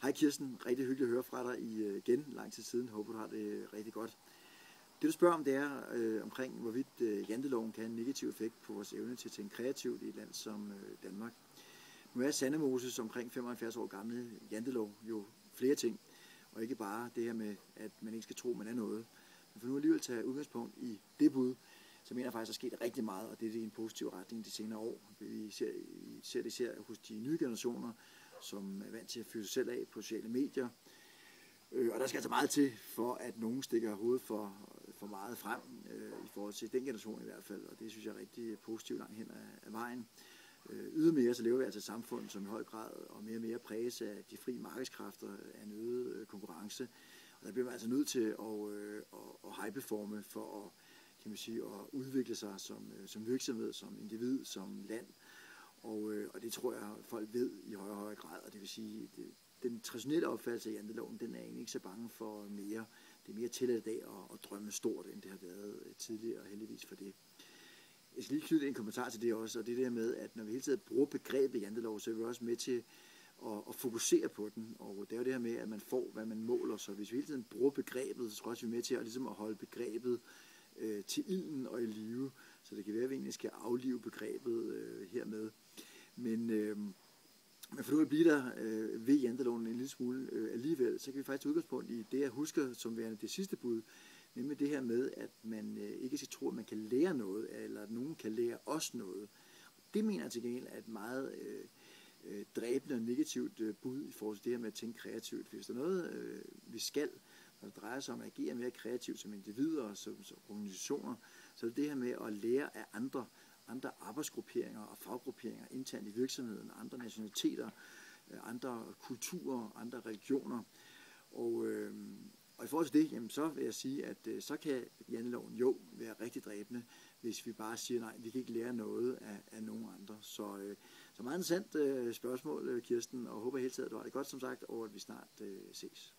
Hej Kirsten, rigtig hyggeligt at høre fra dig igen lang tid siden. Håber du har det rigtig godt. Det du spørger om, det er omkring, hvorvidt janteloven kan have en negativ effekt på vores evne til at tænke kreativt i et land som Danmark. Nu er Sandemoses omkring 75 år gamle jantelov jo flere ting, og ikke bare det her med, at man ikke skal tro, man er noget. Men for nu alligevel tage udgangspunkt i det bud, så mener jeg faktisk, at der er sket rigtig meget, og det er i en positiv retning de senere år. Vi ser det især hos de nye generationer, som er vant til at fyre sig selv af på sociale medier. Og der skal altså meget til, for at nogen stikker hovedet for meget frem, i forhold til den generation i hvert fald, og det synes jeg er rigtig positivt langt hen ad vejen. Ydermere så lever vi altså et samfund, som i høj grad og mere præges af de frie markedskræfter, af en øget konkurrence. Og der bliver man altså nødt til at high-performe for at, kan man sige, at udvikle sig som virksomhed, som individ, som land. Og det tror jeg, folk ved i højere grad, og det vil sige, den traditionelle opfattelse af janteloven, den er egentlig ikke så bange for mere. Det er mere tilladt i dag at drømme stort, end det har været tidligere, og heldigvis for det. Jeg skal lige knytte en kommentar til det også, og det der med, at når vi hele tiden bruger begrebet jantelov, så er vi også med til at fokusere på den, og det er jo det her med, at man får, hvad man måler, så hvis vi hele tiden bruger begrebet, så tror jeg også, vi er med til at holde begrebet til ilden og i live, så det kan være, at vi egentlig skal aflive begrebet hermed. Men for nu at blive der ved janteloven en lille smule alligevel, så kan vi faktisk tage udgangspunkt i det, jeg husker som værende det sidste bud, nemlig det her med, at man ikke skal tro, at man kan lære noget, eller at nogen kan lære os noget. Det mener jeg til gengæld er et meget dræbende og negativt bud i forhold til det her med at tænke kreativt. Hvis der er noget, vi skal, når det drejer sig om at agere mere kreativt som individer og som organisationer, så er det her med at lære af andre arbejdsgrupperinger og faggrupperinger internt i virksomheden, andre nationaliteter, andre kulturer, andre religioner. Og i forhold til det, jamen, så vil jeg sige, at så kan janteloven jo være rigtig dræbende, hvis vi bare siger, nej, vi kan ikke lære noget af nogen andre. Så meget interessant spørgsmål, Kirsten, og håber hele tiden, at du har det godt, som sagt, og at vi snart ses.